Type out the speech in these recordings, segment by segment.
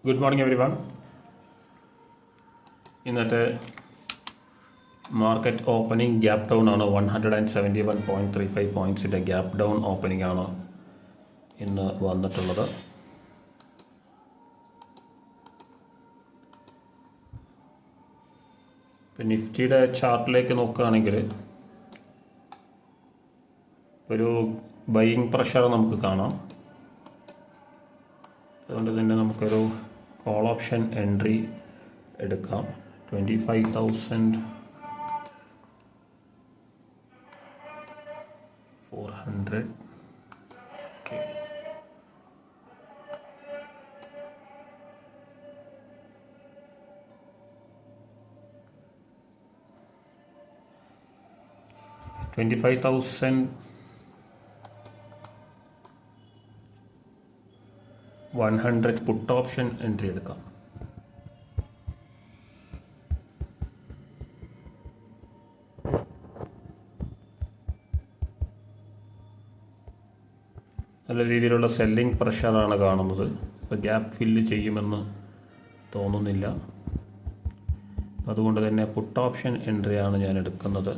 Good morning every one. ഇന്നത്തെ market opening gap down ആണ്. 171.35 പോയിൻറ്റ്സിൻ്റെ gap down opening ആണ് ഇന്ന് വന്നിട്ടുള്ളത്. ഇപ്പം നിഫ്റ്റിയുടെ ചാർട്ടിലേക്ക് നോക്കുകയാണെങ്കിൽ ഒരു ബൈയിങ് പ്രഷർ നമുക്ക് കാണാം. അതുകൊണ്ട് തന്നെ നമുക്കൊരു കോൾ ഓപ്ഷൻ എൻട്രി എടുക്കാം. 25,400. ഓക്കെ, $25,100 പുട്ട് ഓപ്ഷൻ എൻട്രി എടുക്കാം. നല്ല രീതിയിലുള്ള സെല്ലിംഗ് പ്രഷറാണ് കാണുന്നത്. ഇപ്പോൾ ഗ്യാപ്പ് ഫില്ല് ചെയ്യുമെന്ന് തോന്നുന്നില്ല. അതുകൊണ്ട് തന്നെ പുട്ട് ഓപ്ഷൻ എൻട്രിയാണ് ഞാൻ എടുക്കുന്നത്.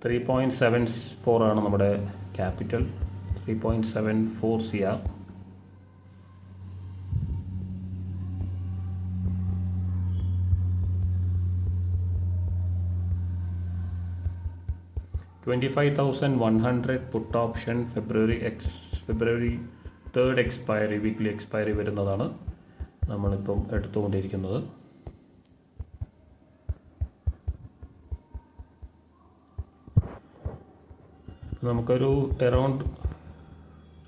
3.74 ആണ് നമ്മുടെ ക്യാപിറ്റൽ. 3.74 CR. $25,100 പുട്ട് ഓപ്ഷൻ ഫെബ്രുവരി 3rd എക്സ്പയറി, വീക്ക്ലി എക്സ്പയറി വരുന്നതാണ് നമ്മളിപ്പം എടുത്തുകൊണ്ടിരിക്കുന്നത്. നമുക്കൊരു അറൗണ്ട്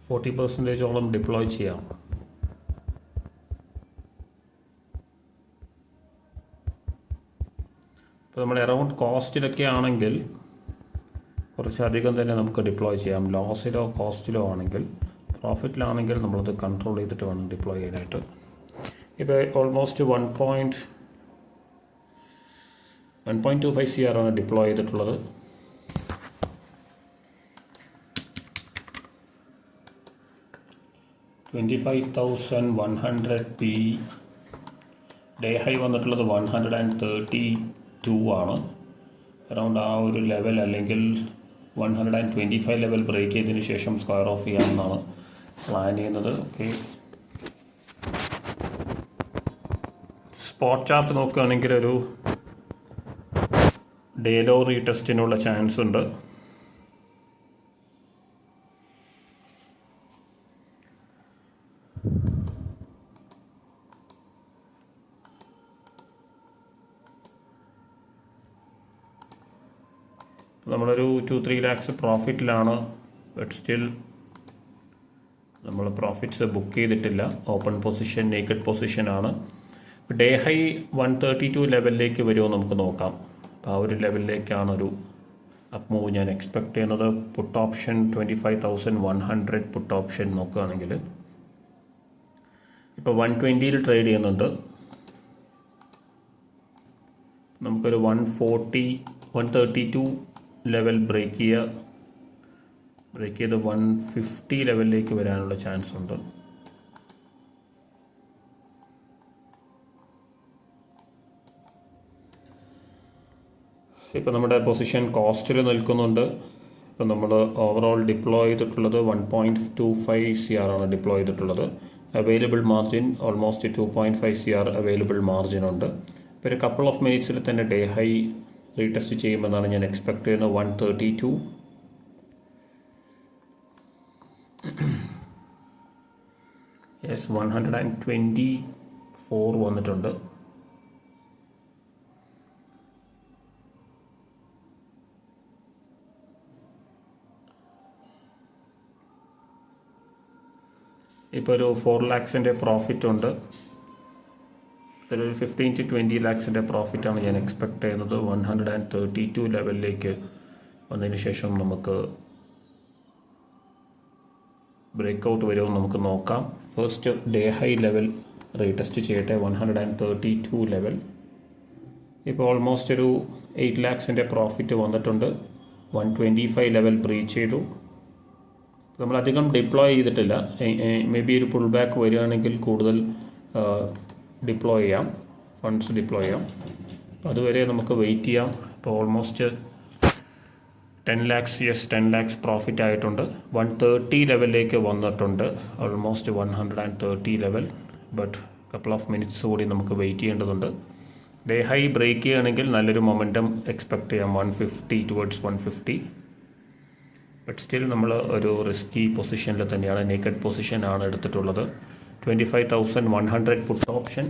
40% ഡിപ്ലോയ് ചെയ്യാം. ഇപ്പോൾ നമ്മൾ അറൗണ്ട് കോസ്റ്റിലൊക്കെ ആണെങ്കിൽ കുറച്ചധികം തന്നെ നമുക്ക് ഡിപ്ലോയ് ചെയ്യാം. ലോസിലോ കോസ്റ്റിലോ ആണെങ്കിൽ, പ്രോഫിറ്റിലാണെങ്കിൽ നമ്മളത് കൺട്രോൾ ചെയ്തിട്ട് വേണം ഡിപ്ലോയ് ചെയ്യാനായിട്ട്. ഇപ്പോൾ ഓൾമോസ്റ്റ് 1.25 CR ആണ് ഡിപ്ലോയ് ചെയ്തിട്ടുള്ളത്. $25,100 ഡേ ഹൈ വന്നിട്ടുള്ളത് 132 ആണ്. അറൗണ്ട് ആ ഒരു ലെവൽ അല്ലെങ്കിൽ 125 ലെവൽ ബ്രേക്ക് ചെയ്തതിന് ശേഷം സ്ക്വയർ ഓഫ് ചെയ്യാമെന്നാണ് പ്ലാൻ ചെയ്യുന്നത്. ഓക്കെ, സ്പോട്ട് ചാർട്ട് നോക്കുകയാണെങ്കിൽ ഒരു ഡേ ലോ റീടെസ്റ്റിനുള്ള ചാൻസ് ഉണ്ട്. നമ്മളൊരു 2-3 lakhs പ്രോഫിറ്റിലാണ്. ബട്ട് സ്റ്റിൽ നമ്മൾ പ്രോഫിറ്റ്സ് ബുക്ക് ചെയ്തിട്ടില്ല. ഓപ്പൺ പൊസിഷൻ, നേക്കഡ് പൊസിഷനാണ്. ഡേ ഹൈ 132 ലെവലിലേക്ക് വരുമോ നമുക്ക് നോക്കാം. അപ്പോൾ ആ ഒരു ലെവലിലേക്കാണ് ഒരു അപ്പ് മൂവ് ഞാൻ എക്സ്പെക്ട് ചെയ്യുന്നത്. പുട്ട് ഓപ്ഷൻ 25,100 പുട്ട് ഓപ്ഷൻ നോക്കുകയാണെങ്കിൽ ഇപ്പോൾ 120 ട്രേഡ് ചെയ്യുന്നുണ്ട്. നമുക്കൊരു 132 ലെവൽ ബ്രേക്ക് ചെയ്ത് 150 ലെവലിലേക്ക് വരാനുള്ള ചാൻസ് ഉണ്ട്. ഇപ്പോൾ നമ്മുടെ പൊസിഷൻ കോസ്റ്റിൽ നിൽക്കുന്നുണ്ട്. ഇപ്പോൾ നമ്മൾ ഓവറോൾ ഡിപ്ലോയ് ചെയ്തിട്ടുള്ളത് 1.25 CR ആണ് ഡിപ്ലോയ് ചെയ്തിട്ടുള്ളത്. Available margin almost 2.5 CR available margin ഉണ്ട്. ഇപ്പോൾ ഒരു കപ്പിൾ ഓഫ് മിനിറ്റ്സിൽ തന്നെ ഡേ ഹൈ റീടെസ്റ്റ് ചെയ്യുമെന്നാണ് ഞാൻ എക്സ്പെക്ട് ചെയ്യുന്നത്. 132. യെസ്, 124 വന്നിട്ടുണ്ട്. ഇപ്പോൾ ഒരു 4 lakhs പ്രോഫിറ്റ് ഉണ്ട്. ഒരു 15 to 20 lakhs പ്രോഫിറ്റാണ് ഞാൻ എക്സ്പെക്ട് ചെയ്യുന്നത്. 132 ലെവലിലേക്ക് വന്നതിന് ശേഷം നമുക്ക് ബ്രേക്ക്ഔട്ട് വരുമോ നമുക്ക് നോക്കാം. First day high level retest ചെയ്യട്ടെ, 132 ലെവൽ. ഇപ്പോൾ ഓൾമോസ്റ്റ് ഒരു 8 lakhs പ്രോഫിറ്റ് വന്നിട്ടുണ്ട്. 125 ലെവൽ ബ്രീച്ച് ചെയ്തു. നമ്മളധികം ഡിപ്ലോയ് ചെയ്തിട്ടില്ല. മേ ബി ഒരു പുൾ ബാക്ക് വരികയാണെങ്കിൽ കൂടുതൽ ഡിപ്ലോയ് ചെയ്യാം, ഫണ്ട്സ് ഡിപ്ലോയ് ചെയ്യാം. അപ്പോൾ അതുവരെ നമുക്ക് വെയിറ്റ് ചെയ്യാം. ഇപ്പോൾ almost 10 lakhs, yes 10 lakhs profit ആയിട്ടുണ്ട്. 130 ലെവലിലേക്ക് വന്നിട്ടുണ്ട്, almost 130 level. But couple of minutes കൂടി നമുക്ക് വെയിറ്റ് ചെയ്യേണ്ടതുണ്ട്. ഡേ ഹൈ ബ്രേക്ക് ചെയ്യുകയാണെങ്കിൽ നല്ലൊരു മൊമെൻറ്റം എക്സ്പെക്ട് ചെയ്യാം, 150 ടുവേർഡ്സ് 150. ബട്ട് സ്റ്റിൽ നമ്മൾ ഒരു റിസ്കി പൊസിഷനിൽ തന്നെയാണ്, നേക്കഡ് പൊസിഷനാണ് എടുത്തിട്ടുള്ളത്. 25,100 പുട്ട് ഓപ്ഷൻ.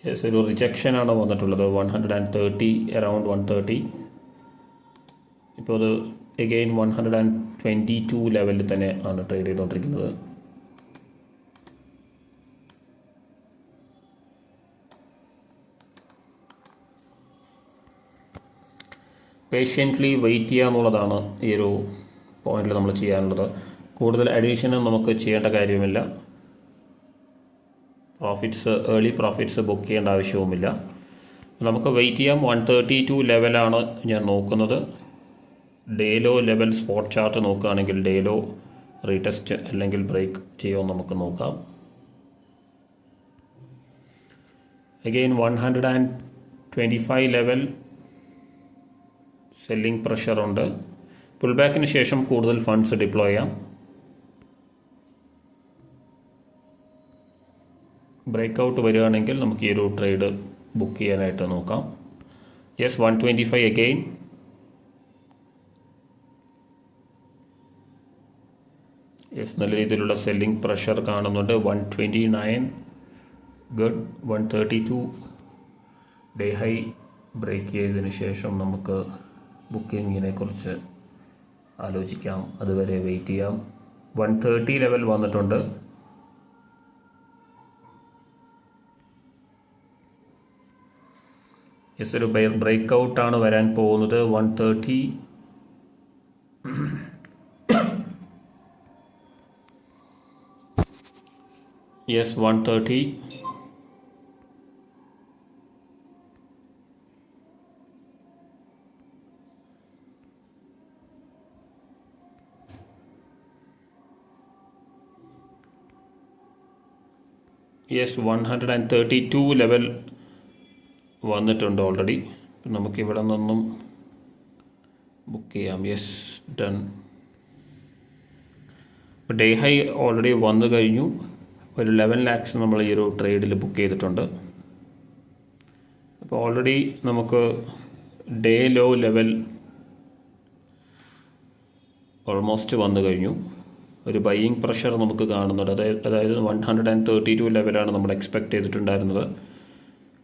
യെസ്, ഒരു റിജക്ഷനാണ് വന്നിട്ടുള്ളത്, 130, അറൗണ്ട് 130. ഇപ്പോൾ അത് എഗെയിൻ 122 ലെവലിൽ തന്നെ ആണ് ട്രേഡ് ചെയ്തുകൊണ്ടിരിക്കുന്നത്. പേഷ്യൻ്റ്ലി വെയിറ്റ് ചെയ്യുക എന്നുള്ളതാണ് ഈ ഒരു പോയിന്റിൽ നമ്മൾ ചെയ്യാനുള്ളത്. കൂടുതൽ അഡീഷനും നമുക്ക് ചെയ്യേണ്ട കാര്യമില്ല. ഏർലി പ്രോഫിറ്റ്സ് ബുക്ക് ചെയ്യേണ്ട ആവശ്യവുമില്ല. നമുക്ക് വെയിറ്റ് ചെയ്യാം. 132 ലെവലാണ് ഞാൻ നോക്കുന്നത്. Day low level spot chart നോക്കുകയാണെങ്കിൽ ഡേ ലോ റീടെസ്റ്റ് അല്ലെങ്കിൽ ബ്രേക്ക് ചെയ്യുമോ നമുക്ക് നോക്കാം. അഗെയിൻ 125 ലെവൽ സെല്ലിംഗ് പ്രഷറുണ്ട്. പുൾ ബാക്കിന് ശേഷം കൂടുതൽ ഫണ്ട്സ് ഡിപ്ലോയ് ചെയ്യാം. ബ്രേക്കൗട്ട് വരികയാണെങ്കിൽ നമുക്ക് ഈ ഒരു ട്രേഡ് ബുക്ക് ചെയ്യാനായിട്ട് നോക്കാം. Yes, 125 again. യെസ്, നല്ല രീതിയിലുള്ള സെല്ലിംഗ് പ്രഷർ കാണുന്നുണ്ട്. 129 ഗുഡ്. 132 ഡേ ഹൈ ബ്രേക്ക് ചെയ്തതിന് ശേഷം നമുക്ക് ബുക്കിങ്ങിനെ കുറിച്ച് ആലോചിക്കാം. അതുവരെ വെയിറ്റ് ചെയ്യാം. 130 ലെവൽ വന്നിട്ടുണ്ട്. യെസ്, ഒരു ബ്രേക്കൗട്ടാണ് വരാൻ പോകുന്നത്. 130. യെസ്, 130. യെസ്, 132 ലെവൽ വന്നിട്ടുണ്ട് ഓൾറെഡി. നമുക്ക് ഇവിടെ നിന്നും ബുക്ക് ചെയ്യാം. Yes, done. ഇപ്പോൾ ഡേ ഹൈ ഓൾറെഡി വന്നു കഴിഞ്ഞു. ഒരു 11 lakhs നമ്മൾ ഈ ഒരു ട്രേഡിൽ ബുക്ക് ചെയ്തിട്ടുണ്ട്. അപ്പോൾ ഓൾറെഡി നമുക്ക് ഡേ ലോ ലെവൽ ഓൾമോസ്റ്റ് വന്നു കഴിഞ്ഞു. ഒരു ബൈയിങ് പ്രഷർ നമുക്ക് കാണുന്നുണ്ട്. അതായത് 132 ലെവലാണ് നമ്മൾ എക്സ്പെക്ട് ചെയ്തിട്ടുണ്ടായിരുന്നത്.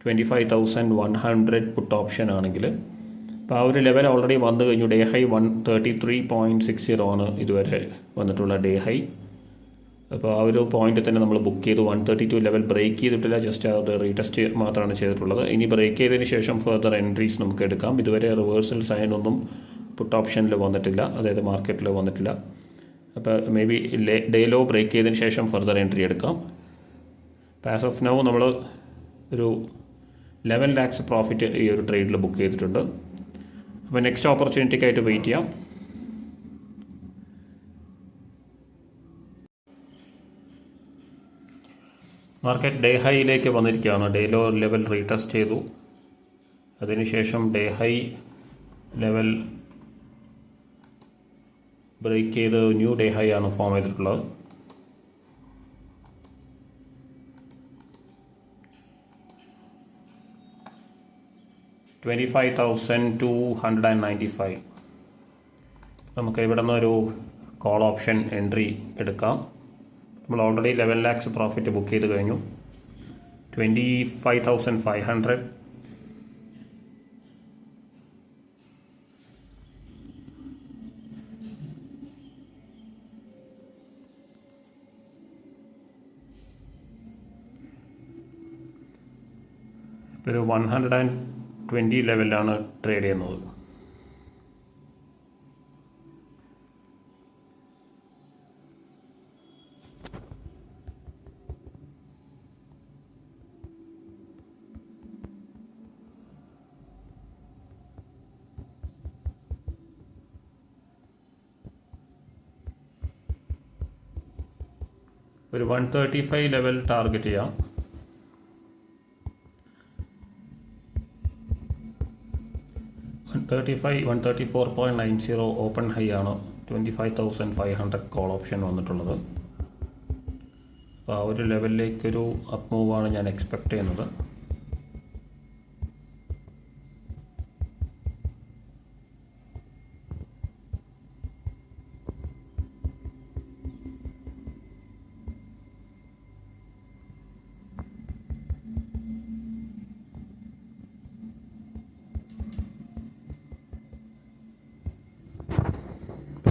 25,100 പുട്ട് ഓപ്ഷൻ ആണെങ്കിൽ അപ്പോൾ ആ ഒരു ലെവൽ ഓൾറെഡി വന്നു കഴിഞ്ഞു. ഡേ ഹൈ 133.60 ആണ് ഇതുവരെ വന്നിട്ടുള്ള ഡേ ഹൈ. അപ്പോൾ ആ ഒരു പോയിന്റ് തന്നെ നമ്മൾ ബുക്ക് ചെയ്തു. 132 ലെവൽ ബ്രേക്ക് ചെയ്തിട്ടില്ല, ജസ്റ്റ് അത് റീടെസ്റ്റ് മാത്രമാണ് ചെയ്തിട്ടുള്ളത്. ഇനി ബ്രേക്ക് ചെയ്തതിന് ശേഷം ഫർദർ എൻട്രീസ് നമുക്ക് എടുക്കാം. ഇതുവരെ റിവേഴ്സൽ സൈൻ ഒന്നും പുട്ട് ഓപ്ഷനിൽ വന്നിട്ടില്ല, അതായത് മാർക്കറ്റിൽ വന്നിട്ടില്ല. അപ്പോൾ maybe day low break ചെയ്തതിന് ശേഷം ഫർദർ എൻട്രി എടുക്കാം. ആസ് ഓഫ് നൗ നമ്മൾ ഒരു 11 lakhs പ്രോഫിറ്റ് ഈ ഒരു ട്രേഡിൽ ബുക്ക് ചെയ്തിട്ടുണ്ട്. അപ്പോൾ നെക്സ്റ്റ് ഓപ്പർച്യൂണിറ്റിക്കായിട്ട് വെയിറ്റ് ചെയ്യാം. മാർക്കറ്റ് ഡേ ഹൈയിലേക്ക് വന്നിരിക്കുകയാണ്. ഡേ ലോ ലെവൽ റീടെസ്റ്റ് ചെയ്തു. അതിനുശേഷം ഡേ ഹൈ ലെവൽ ബ്രേക്ക് ചെയ്ത് ന്യൂ ഡേ ഹൈ ആണ് ഫോം ചെയ്തിട്ടുള്ളത്. $25,295. നമുക്ക് ഇവിടെ നിന്ന് ഒരു കോൾ ഓപ്ഷൻ എൻട്രി എടുക്കാം. നമ്മൾ ഓൾറെഡി 11 lakhs പ്രോഫിറ്റ് ബുക്ക് ചെയ്ത് കഴിഞ്ഞു. 25,500. ഒരു 120 ലെവലിലാണ് ട്രേഡ് ചെയ്യുന്നത്. ഒരു 135 ലെവൽ ടാർഗറ്റ് ചെയ്യാം. $135, 134.90 ഓപ്പൺ ഹൈ ആണ്. 25,500 കോൾ ഓപ്ഷൻ വന്നിട്ടുള്ളത്. അപ്പോൾ ആ ഒരു ലെവലിലേക്കൊരു അപ്പ് മൂവാണ് ഞാൻ എക്സ്പെക്റ്റ് ചെയ്യുന്നത്.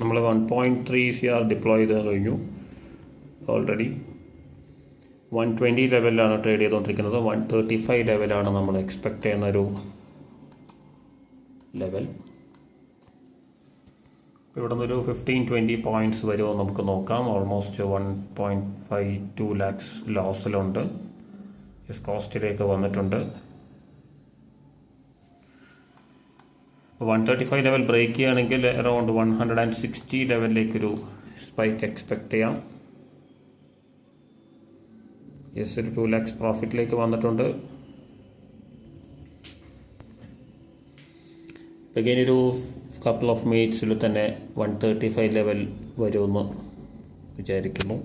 നമ്മൾ 1.3 CR ഡിപ്ലോയ് ചെയ്ത് കഴിഞ്ഞു. ഓൾറെഡി 120 ലെവലിലാണ് ട്രേഡ് ചെയ്തുകൊണ്ടിരിക്കുന്നത്. 135 ലെവലാണ് നമ്മൾ എക്സ്പെക്റ്റ് ചെയ്യുന്നൊരു ലെവൽ. ഇവിടെ നിന്നൊരു 15-20 പോയിൻറ്റ്സ് വരുമോ നമുക്ക് നോക്കാം. Almost 1.52 lakhs ലോസിലുണ്ട്. കോസ്റ്റിലേക്ക് വന്നിട്ടുണ്ട്. 135 ലെവൽ ബ്രേക്ക് ചെയ്യുകയാണെങ്കിൽ അറൗണ്ട് 160 ലെവലിലേക്കൊരു സ്പൈക്ക് എക്സ്പെക്റ്റ് ചെയ്യാം. യെസ്, ഒരു 2 lakhs പ്രോഫിറ്റിലേക്ക് വന്നിട്ടുണ്ട്. അഗൈൻ ഒരു കപ്പിൾ ഓഫ് മിനിറ്റ്സിൽ തന്നെ 135 ലെവൽ വരുമെന്ന് വിചാരിക്കുന്നു.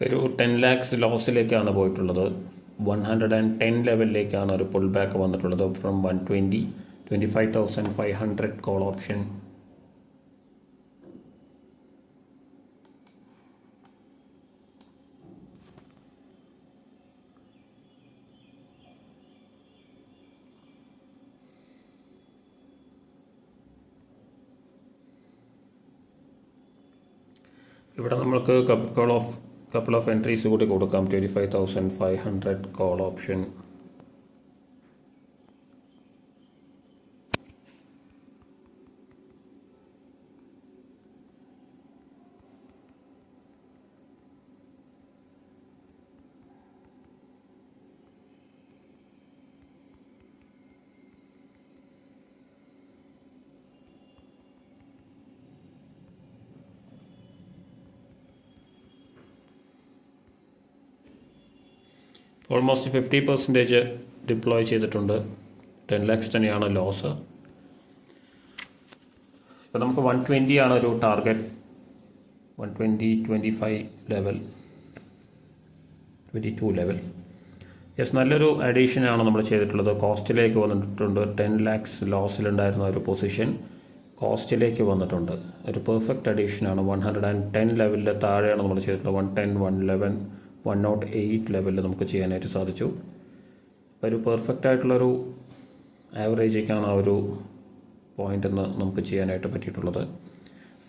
ഒരു 10 lakhs ലോസിലേക്കാണ് പോയിട്ടുള്ളത്. 110 ലെവലിലേക്കാണ് ഒരു പുൾ ബാക്ക് വന്നിട്ടുള്ളത്. From 120, 25,500 call option. ഇവിടെ നമ്മൾക്ക് couple of entries കൂടി കൊടുക്കാം. 25,500 കോൾ ഓപ്ഷൻ. ഓൾമോസ്റ്റ് 50% ഡിപ്ലോയ് ചെയ്തിട്ടുണ്ട്. 10 lakhs തന്നെയാണ് ലോസ്. ഇപ്പോൾ നമുക്ക് 120 ആണ് ഒരു ടാർഗറ്റ്. 120, 25 level, 22 level. യെസ്, നല്ലൊരു അഡീഷനാണ് നമ്മൾ ചെയ്തിട്ടുള്ളത്. കോസ്റ്റിലേക്ക് വന്നിട്ടുണ്ട്. 10 lakhs ലോസിലുണ്ടായിരുന്ന ഒരു പൊസിഷൻ കോസ്റ്റിലേക്ക് വന്നിട്ടുണ്ട്. ഒരു പെർഫെക്റ്റ് അഡീഷനാണ്. 110 ലെവലിൻ്റെ താഴെയാണ് നമ്മൾ ചെയ്തിട്ടുള്ളത്. 110, 111, 108 ലെവലിൽ നമുക്ക് ചെയ്യാനായിട്ട് സാധിച്ചു. ഒരു പെർഫെക്റ്റ് ആയിട്ടുള്ളൊരു ആവറേജേക്കാണ് ആ ഒരു പോയിൻ്റ് എന്ന് നമുക്ക് ചെയ്യാനായിട്ട് പറ്റിയിട്ടുള്ളത്.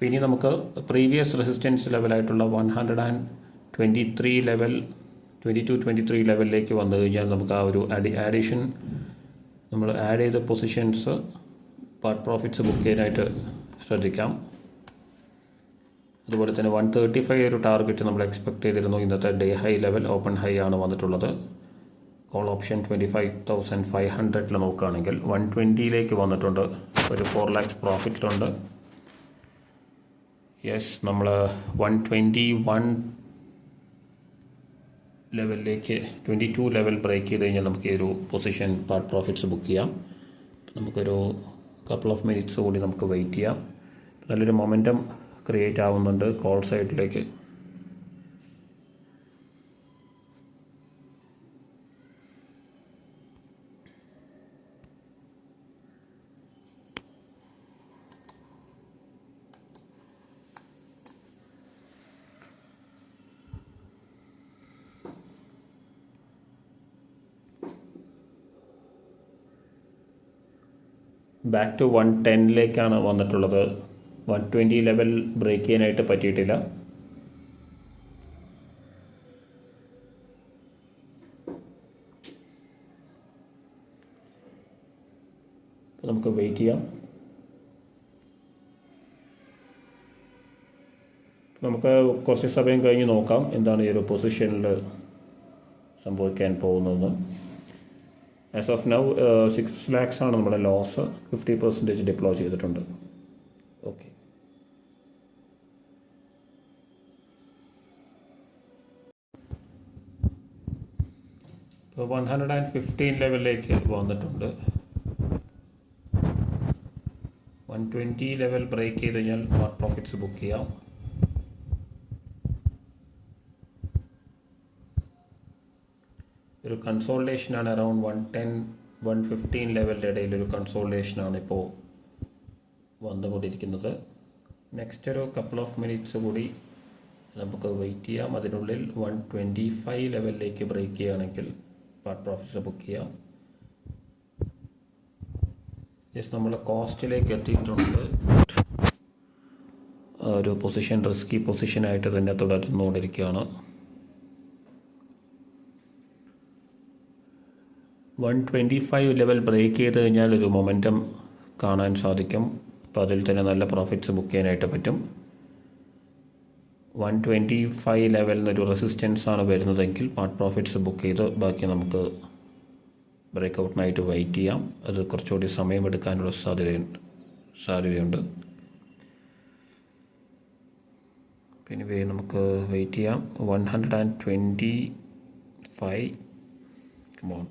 ഇനി നമുക്ക് പ്രീവിയസ് റെസിസ്റ്റൻസ് ലെവലായിട്ടുള്ള 123 ലെവൽ, 22-23 ലെവലിലേക്ക് വന്നു കഴിഞ്ഞാൽ നമുക്ക് ആ ഒരു ആഡീഷൻ നമ്മൾ ആഡ് ചെയ്ത പൊസിഷൻസ് പാർട്ട് പ്രോഫിറ്റ്സ് ബുക്ക് ചെയ്യാനായിട്ട് ശ്രദ്ധിക്കാം. അതുപോലെ തന്നെ 135 ഒരു ടാർഗറ്റ് നമ്മൾ എക്സ്പെക്ട് ചെയ്തിരുന്നു. ഇന്നത്തെ day high level open high ആണ് വന്നിട്ടുള്ളത്. കോൾ ഓപ്ഷൻ 25,500 നോക്കുകയാണെങ്കിൽ 120ലേക്ക് വന്നിട്ടുണ്ട്. ഒരു 4 lakhs പ്രോഫിറ്റിലുണ്ട്. യെസ്, നമ്മൾ 121 ലെവലിലേക്ക് 22 ലെവൽ ബ്രേക്ക് ചെയ്ത് കഴിഞ്ഞാൽ നമുക്ക് ഈ ഒരു പൊസിഷൻ പാർട്ട് പ്രോഫിറ്റ്സ് ബുക്ക് ചെയ്യാം. നമുക്കൊരു കപ്പിൾ ഓഫ് മിനിറ്റ്സ് കൂടി നമുക്ക് വെയിറ്റ് ചെയ്യാം. നല്ലൊരു മൊമെൻറ്റം ക്രിയേറ്റ് ആവുന്നുണ്ട് കോൾ സൈഡിലേക്ക്. ബാക്ക് ടു 110ലേക്കാണ് വന്നിട്ടുള്ളത്. 120 ലെവൽ ബ്രേക്ക് ചെയ്യാനായിട്ട് പറ്റിയിട്ടില്ല. അപ്പോൾ നമുക്ക് വെയിറ്റ് ചെയ്യാം. നമുക്ക് കുറച്ച് സമയം കഴിഞ്ഞ് നോക്കാം എന്താണ് ഈ ഒരു പൊസിഷനിൽ സംഭവിക്കാൻ പോകുന്നത്. ആസ് ഓഫ് നൗ 6 lakhs ആണ് നമ്മുടെ ലോസ്. 50% ഡിപ്ലോയ് ചെയ്തിട്ടുണ്ട്. ഓക്കെ, ഇപ്പോൾ 115 ലെവലിലേക്ക് വന്നിട്ടുണ്ട്. 120 ലെവൽ ബ്രേക്ക് ചെയ്ത് കഴിഞ്ഞാൽ പ്രോഫിറ്റ്സ് ബുക്ക് ചെയ്യാം. ഒരു കൺസോൾട്ടേഷനാണ് അറൗണ്ട് 110-115 ലെവലിൻ്റെ ഇടയിൽ ഒരു കൺസോൾട്ടേഷനാണ് ഇപ്പോൾ വന്നുകൊണ്ടിരിക്കുന്നത്. നെക്സ്റ്റ് ഒരു കപ്പിൾ ഓഫ് മിനിറ്റ്സ് കൂടി നമുക്ക് വെയിറ്റ് ചെയ്യാം. അതിനുള്ളിൽ 125 ലെവലിലേക്ക് ബ്രേക്ക് ചെയ്യുകയാണെങ്കിൽ പാർട്ട് പ്രോഫിറ്റ്സ് ബുക്ക് ചെയ്യാം. യെസ്, നമ്മൾ കോസ്റ്റിലേക്ക് എത്തിയിട്ടുണ്ട്. ഒരു പൊസിഷൻ റിസ്കി പൊസിഷനായിട്ട് തന്നെ തുടർന്നുകൊണ്ടിരിക്കുകയാണ്. 125 ലെവൽ ബ്രേക്ക് ചെയ്ത് കഴിഞ്ഞാൽ ഒരു മൊമെൻറ്റം കാണാൻ സാധിക്കും. അപ്പോൾ അതിൽ തന്നെ നല്ല പ്രോഫിറ്റ്സ് ബുക്ക് ചെയ്യാനായിട്ട് പറ്റും. 125 ലെവലിൽ നിന്നൊരു റെസിസ്റ്റൻസ് ആണ് വരുന്നതെങ്കിൽ പാർട്ട് പ്രോഫിറ്റ്സ് ബുക്ക് ചെയ്ത് ബാക്കി നമുക്ക് ബ്രേക്കൗട്ടിനായിട്ട് വെയിറ്റ് ചെയ്യാം. അത് കുറച്ചുകൂടി സമയമെടുക്കാനുള്ള സാധ്യതയുണ്ട്. പിന്നെ നമുക്ക് വെയിറ്റ് ചെയ്യാം. 125 come on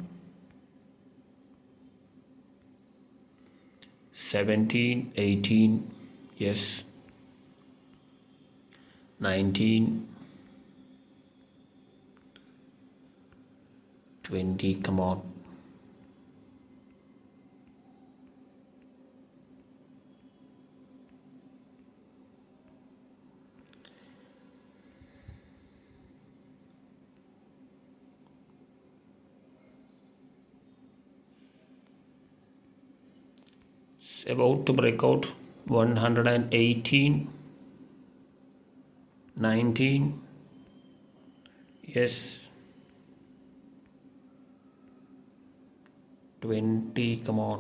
17, 18, yes, 19, 20, come on. About to break out. 118, 19, yes, 20, come on.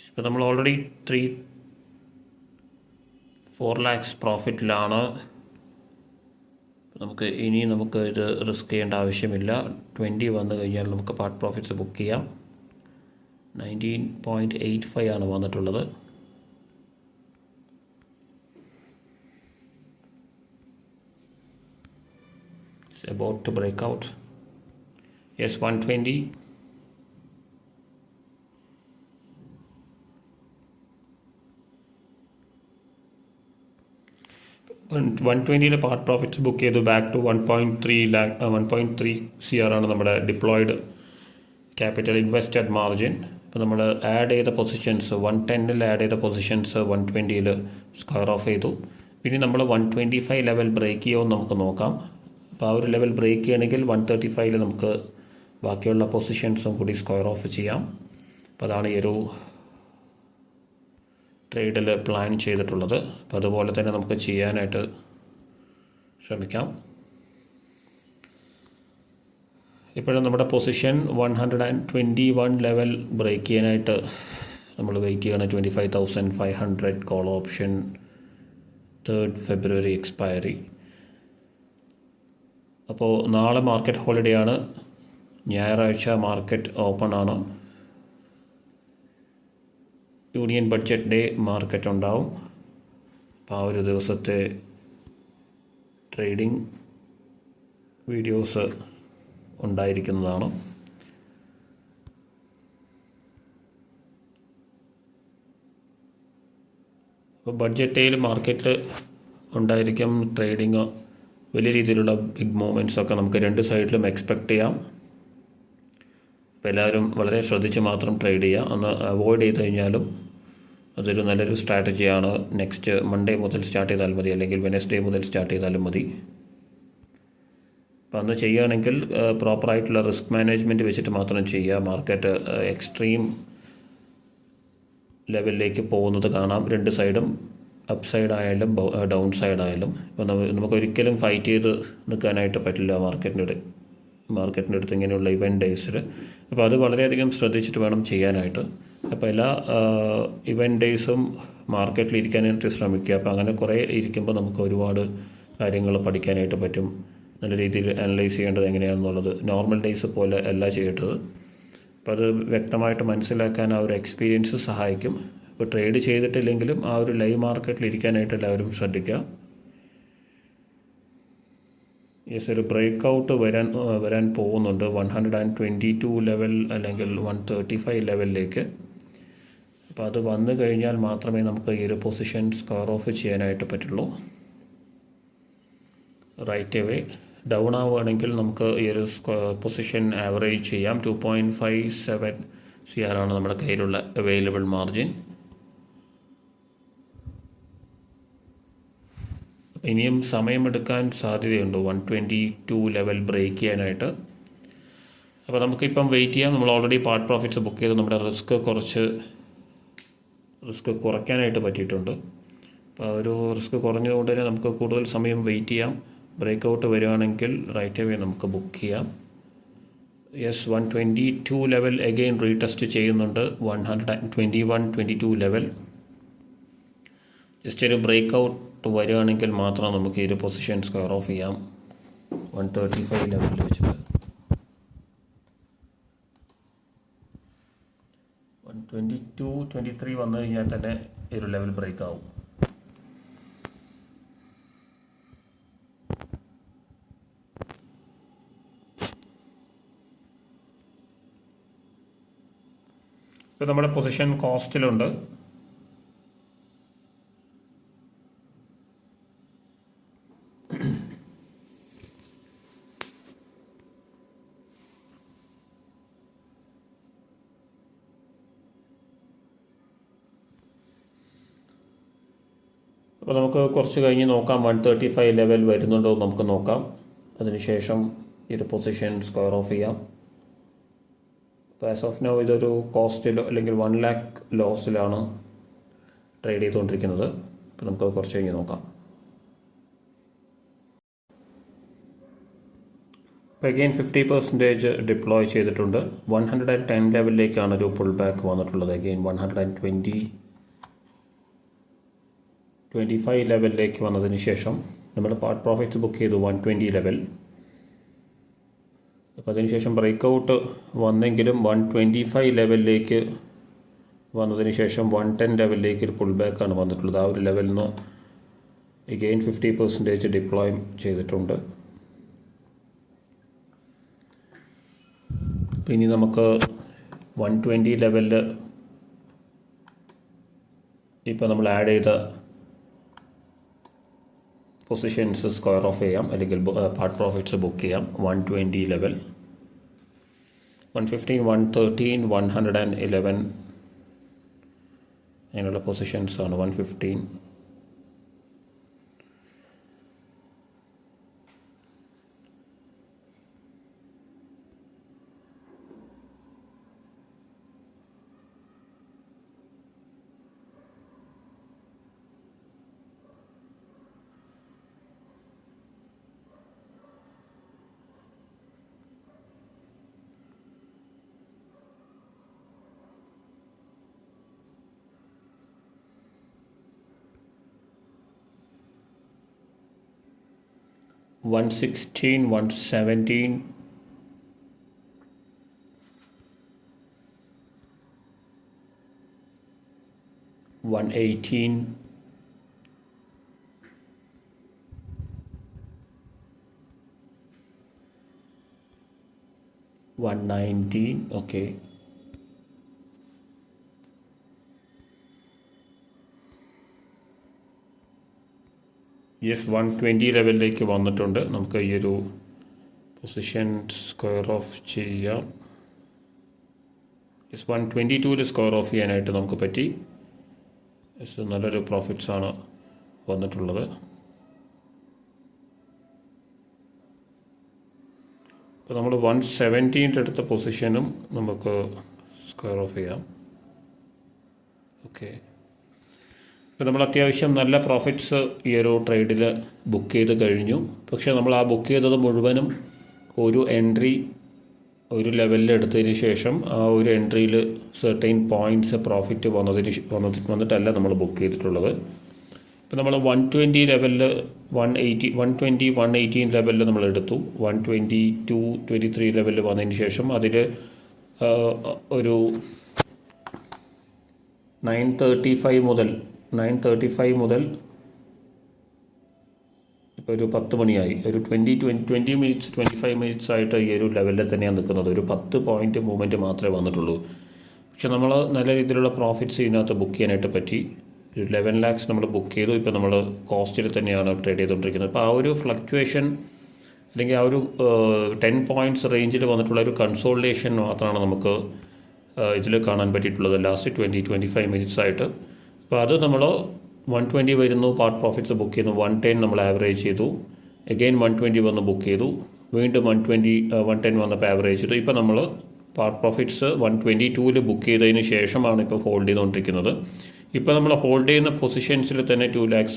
ഇപ്പോൾ നമ്മൾ ഓൾറെഡി 4 lakhs പ്രോഫിറ്റിലാണ്. നമുക്ക് ഇത് റിസ്ക് ചെയ്യേണ്ട ആവശ്യമില്ല. 20 വന്നു കഴിഞ്ഞാൽ നമുക്ക് പാർട്ട് പ്രോഫിറ്റ്സ് ബുക്ക് ചെയ്യാം. 19.85 ആണ് വന്നിട്ടുള്ളത്. It's about to break out. Yes, 120. 120 part profits book ചെയ്തു. ബാക്ക് ടു 1.3 CR ആണ് നമ്മുടെ ഡിപ്ലോയിഡ് ക്യാപിറ്റൽ ഇൻവെസ്റ്റഡ് മാർജിൻ. ഇപ്പോൾ നമ്മൾ ആഡ് ചെയ്ത പൊസിഷൻസ് 110 ആഡ് ചെയ്ത പൊസിഷൻസ് 120 സ്ക്വയർ ഓഫ് ചെയ്തു. പിന്നെ നമ്മൾ 125 ലെവൽ ബ്രേക്ക് ചെയ്യുമെന്ന് നമുക്ക് നോക്കാം. അപ്പോൾ ആ ഒരു ലെവൽ ബ്രേക്ക് ചെയ്യണമെങ്കിൽ 135 നമുക്ക് ബാക്കിയുള്ള പൊസിഷൻസും കൂടി സ്ക്വയർ ഓഫ് ചെയ്യാം. അപ്പോൾ അതാണ് ഈ ഒരു ട്രേഡിൽ പ്ലാൻ ചെയ്തിട്ടുള്ളത്. അപ്പോൾ അതുപോലെ തന്നെ നമുക്ക് ചെയ്യാനായിട്ട് ശ്രമിക്കാം. ഇപ്പോഴും നമ്മുടെ പൊസിഷൻ 121 ലെവൽ ബ്രേക്ക് ചെയ്യാനായിട്ട് നമ്മൾ വെയിറ്റ് ചെയ്യണം. 25,500 call option 3rd February expiry. അപ്പോൾ നാളെ മാർക്കറ്റ് ഹോളിഡേ ആണ്. ഞായറാഴ്ച മാർക്കറ്റ് ഓപ്പൺ ആണ്. യൂണിയൻ ബഡ്ജറ്റ് ഡേ മാർക്കറ്റ് ഉണ്ടാവും. അപ്പോൾ ആ ഒരു ദിവസത്തെ ട്രേഡിംഗ് വീഡിയോസ് ഉണ്ടായിരിക്കുന്നതാണ്. അപ്പോൾ ബഡ്ജറ്റ് ഡേയിൽ മാർക്കറ്റ് ഉണ്ടായിരിക്കും ട്രേഡിങ്. വലിയ രീതിയിലുള്ള ബിഗ് മൂവ്മെൻറ്റ്സൊക്കെ നമുക്ക് രണ്ട് സൈഡിലും എക്സ്പെക്റ്റ് ചെയ്യാം. അപ്പോൾ എല്ലാവരും വളരെ ശ്രദ്ധിച്ച് മാത്രം ട്രേഡ് ചെയ്യുക. ഒന്ന് അവോയ്ഡ് ചെയ്ത് കഴിഞ്ഞാലും അതൊരു നല്ലൊരു സ്ട്രാറ്റജിയാണ്. നെക്സ്റ്റ് മൺഡേ മുതൽ സ്റ്റാർട്ട് ചെയ്താൽ മതി, അല്ലെങ്കിൽ വെനസ്ഡേ മുതൽ സ്റ്റാർട്ട് ചെയ്താലും മതി. അപ്പോൾ അന്ന് ചെയ്യുകയാണെങ്കിൽ പ്രോപ്പറായിട്ടുള്ള റിസ്ക് മാനേജ്മെൻറ്റ് വെച്ചിട്ട് മാത്രം ചെയ്യുക. മാർക്കറ്റ് എക്സ്ട്രീം ലെവലിലേക്ക് പോകുന്നത് കാണാം, രണ്ട് സൈഡും, അപ്പ് സൈഡ് ആയാലും ഡൗൺ സൈഡ് ആയാലും. ഇപ്പോൾ നമുക്കൊരിക്കലും ഫൈറ്റ് ചെയ്ത് നിൽക്കാനായിട്ട് പറ്റില്ല മാർക്കറ്റിൻ്റെ അടുത്ത് ഇങ്ങനെയുള്ള ഇവൻറ്റ് ഡേയ്സിൽ. അപ്പോൾ അത് വളരെയധികം ശ്രദ്ധിച്ചിട്ട് വേണം ചെയ്യാനായിട്ട്. അപ്പോൾ എല്ലാ ഇവൻറ്റ് ഡേയ്സും മാർക്കറ്റിൽ ഇരിക്കാനായിട്ട് ശ്രമിക്കുക. അപ്പോൾ അങ്ങനെ കുറേ ഇരിക്കുമ്പോൾ നമുക്ക് ഒരുപാട് കാര്യങ്ങൾ പഠിക്കാനായിട്ട് പറ്റും. നല്ല രീതിയിൽ അനലൈസ് ചെയ്യേണ്ടത് എങ്ങനെയാണെന്നുള്ളത് നോർമൽ ഡേയ്സ് പോലെ അല്ല ചെയ്യേണ്ടത്. അപ്പോൾ അത് വ്യക്തമായിട്ട് മനസ്സിലാക്കാൻ ആ ഒരു എക്സ്പീരിയൻസ് സഹായിക്കും. ഇപ്പോൾ ട്രേഡ് ചെയ്തിട്ടില്ലെങ്കിലും ആ ഒരു ലൈവ് മാർക്കറ്റിൽ ഇരിക്കാനായിട്ട് എല്ലാവരും ശ്രദ്ധിക്കുക. ഒരു ബ്രേക്ക് ഔട്ട് വരാൻ പോകുന്നുണ്ട് 122 ലെവൽ അല്ലെങ്കിൽ 135 ലെവലിലേക്ക്. അപ്പോൾ അത് വന്നു കഴിഞ്ഞാൽ മാത്രമേ നമുക്ക് ഈ ഒരു പൊസിഷൻ സ്ക്വയർ ഓഫ് ചെയ്യാനായിട്ട് പറ്റുള്ളൂ. റൈറ്റ് അവേ ഡൗൺ ആവുകയാണെങ്കിൽ നമുക്ക് ഈ ഒരു പൊസിഷൻ ആവറേജ് ചെയ്യാം. 2.57 CR ആണ് നമ്മുടെ കയ്യിലുള്ള അവൈലബിൾ മാർജിൻ. ഇനിയും സമയമെടുക്കാൻ സാധ്യതയുണ്ട് 122 ലെവൽ ബ്രേക്ക് ചെയ്യാനായിട്ട്. അപ്പോൾ നമുക്കിപ്പം വെയിറ്റ് ചെയ്യാം. നമ്മൾ ഓൾറെഡി പാർട്ട് പ്രോഫിറ്റ്സ് ബുക്ക് ചെയ്ത് നമ്മുടെ റിസ്ക് കുറയ്ക്കാനായിട്ട് പറ്റിയിട്ടുണ്ട്. അപ്പോൾ ഒരു റിസ്ക് കുറഞ്ഞതുകൊണ്ട് തന്നെ നമുക്ക് കൂടുതൽ സമയം വെയിറ്റ് ചെയ്യാം. ബ്രേക്ക് ഔട്ട് വരികയാണെങ്കിൽ റൈറ്റ് അവേ നമുക്ക് ബുക്ക് ചെയ്യാം. 122 ലെവൽ അഗെയിൻ റീടെസ്റ്റ് ചെയ്യുന്നുണ്ട്. 121-22 ലെവൽ. ജസ്റ്റ് ഒരു ബ്രേക്ക് ഔട്ട് വരികയാണെങ്കിൽ മാത്രം നമുക്ക് ഈ ഒരു പൊസിഷൻ സ്ക്വയർ ഓഫ് ചെയ്യാം 135 ലെവലിൽ വെച്ചിട്ട്. 122-23 വന്നു കഴിഞ്ഞാൽ തന്നെ ഈ ഒരു ലെവൽ ബ്രേക്ക് ആവും. ഇപ്പോൾ നമ്മുടെ പൊസിഷൻ കോസ്റ്റിലുണ്ട്. അപ്പോൾ നമുക്ക് കുറച്ച് കഴിഞ്ഞ് നോക്കാം 135 ലെവൽ വരുന്നുണ്ടോ നമുക്ക് നോക്കാം. അതിനുശേഷം ഈ ഒരു പൊസിഷൻ സ്ക്വയർ ഓഫ് ചെയ്യാം. അപ്പോൾ ആസ് ഓഫ് നൗ ഇതൊരു കോസ്റ്റിലോ അല്ലെങ്കിൽ 1 lakh ലോസിലാണ് ട്രേഡ് ചെയ്തുകൊണ്ടിരിക്കുന്നത്. അപ്പോൾ നമുക്ക് കുറച്ച് കഴിഞ്ഞ് നോക്കാം. അപ്പോൾ അഗെയിൻ 50% ഡിപ്ലോയ് ചെയ്തിട്ടുണ്ട്. 110 ലെവലിലേക്കാണ് ഒരു പുൾ ബാക്ക് വന്നിട്ടുള്ളത്. അഗെയിൻ 125 ലെവലിലേക്ക് വന്നതിന് ശേഷം നമ്മൾ പാർട്ട് പ്രോഫിറ്റ്സ് ബുക്ക് ചെയ്തു 120 ലെവൽ. അപ്പോൾ അതിനുശേഷം ബ്രേക്ക് ഔട്ട് വന്നെങ്കിലും 125 ലെവലിലേക്ക് വന്നതിന് ശേഷം 110 ലെവലിലേക്ക് ഒരു പുൾ ബാക്കാണ് വന്നിട്ടുള്ളത്. ആ ഒരു ലെവലിൽ നിന്ന് അഗെയിൻ 50% ഡിപ്ലോയ് ചെയ്തിട്ടുണ്ട്. ഇനി നമുക്ക് 120 ലെവലിൽ ഇപ്പോൾ നമ്മൾ ആഡ് ചെയ്ത പൊസിഷൻസ് സ്ക്വയർ ഓഫ് ചെയ്യാം, അല്ലെങ്കിൽ പാർട്ട് പ്രോഫിറ്റ്സ് ബുക്ക് ചെയ്യാം. 120 ലെവൽ, 115, 113, 111 അങ്ങനെയുള്ള പൊസിഷൻസാണ്. 115, $116, $117, 118, 119, okay. യെസ് 120 ലെവലിലേക്ക് വന്നിട്ടുണ്ട്. നമുക്ക് ഈ ഒരു പൊസിഷൻ സ്ക്വയർ ഓഫ് ചെയ്യാം. യെസ് 122 സ്ക്വയർ ഓഫ് ചെയ്യാനായിട്ട് നമുക്ക് പറ്റി. യെസ് നല്ലൊരു പ്രോഫിറ്റ്സാണ് വന്നിട്ടുള്ളത്. ഇപ്പോൾ നമ്മൾ 117 എടുത്ത പൊസിഷനും നമുക്ക് സ്ക്വയർ ഓഫ് ചെയ്യാം. ഓക്കെ, ഇപ്പോൾ നമ്മൾ അത്യാവശ്യം നല്ല പ്രോഫിറ്റ്സ് ഈ ഒരു ട്രേഡിൽ ബുക്ക് ചെയ്ത് കഴിഞ്ഞു. പക്ഷേ നമ്മൾ ആ ബുക്ക് ചെയ്തത് മുഴുവനും ഒരു എൻട്രി ഒരു ലെവലിൽ എടുത്തതിന് ശേഷം ആ ഒരു എൻട്രിയിൽ സെർട്ടൈൻ പോയിൻറ്റ്സ് പ്രോഫിറ്റ് വന്നിട്ടല്ല നമ്മൾ ബുക്ക് ചെയ്തിട്ടുള്ളത്. ഇപ്പോൾ നമ്മൾ 120 ലെവലിൽ 120 118 ലെവലിൽ നമ്മൾ എടുത്തു. 122 23 ലെവലിൽ വന്നതിന് ശേഷം അതിൽ ഒരു 9:35 മുതൽ ഇപ്പോൾ ഒരു 10 മണിയായി, ഒരു 20 മിനിറ്റ്സ് 25 മിനിറ്റ്സ് ആയിട്ട് ഈ ഒരു ലെവലിൽ തന്നെയാണ് നിൽക്കുന്നത്. ഒരു 10 പോയിൻറ്റ് മൂവ്മെൻറ്റ് മാത്രമേ വന്നിട്ടുള്ളൂ. പക്ഷെ നമ്മൾ നല്ല രീതിയിലുള്ള പ്രോഫിറ്റ്സ് ഇതിനകത്ത് ബുക്ക് ചെയ്യാനായിട്ട് പറ്റി. 11 lakhs നമ്മൾ ബുക്ക് ചെയ്തു. ഇപ്പോൾ നമ്മൾ കോസ്റ്റിൽ തന്നെയാണ് ട്രേഡ് ചെയ്തുകൊണ്ടിരിക്കുന്നത്. അപ്പോൾ ആ ഒരു ഫ്ലക്ച്വേഷൻ അല്ലെങ്കിൽ ആ ഒരു 10 പോയിൻറ്റ്സ് റേഞ്ചിൽ വന്നിട്ടുള്ള ഒരു കൺസോളിഡേഷൻ മാത്രമാണ് നമുക്ക് ഇതിൽ കാണാൻ പറ്റിയിട്ടുള്ളത് ലാസ്റ്റ് 20-25 മിനിറ്റ്സ് ആയിട്ട്. അപ്പോൾ അത് നമ്മൾ 120 വരുന്നു, പാർട്ട് പ്രോഫിറ്റ്സ് ബുക്ക് ചെയ്യുന്നു. 110 നമ്മൾ ആവറേജ് ചെയ്തു, അഗെയിൻ 120 വന്ന് ബുക്ക് ചെയ്തു, വീണ്ടും 110 വന്നപ്പോൾ ആവറേജ് ചെയ്തു. ഇപ്പോൾ നമ്മൾ പാർട്ട് പ്രോഫിറ്റ്സ് 122 ബുക്ക് ചെയ്തതിന് ശേഷമാണ് ഇപ്പോൾ ഹോൾഡ് ചെയ്തുകൊണ്ടിരിക്കുന്നത്. ഇപ്പോൾ നമ്മൾ ഹോൾഡ് ചെയ്യുന്ന പൊസിഷൻസിൽ തന്നെ 2 lakhs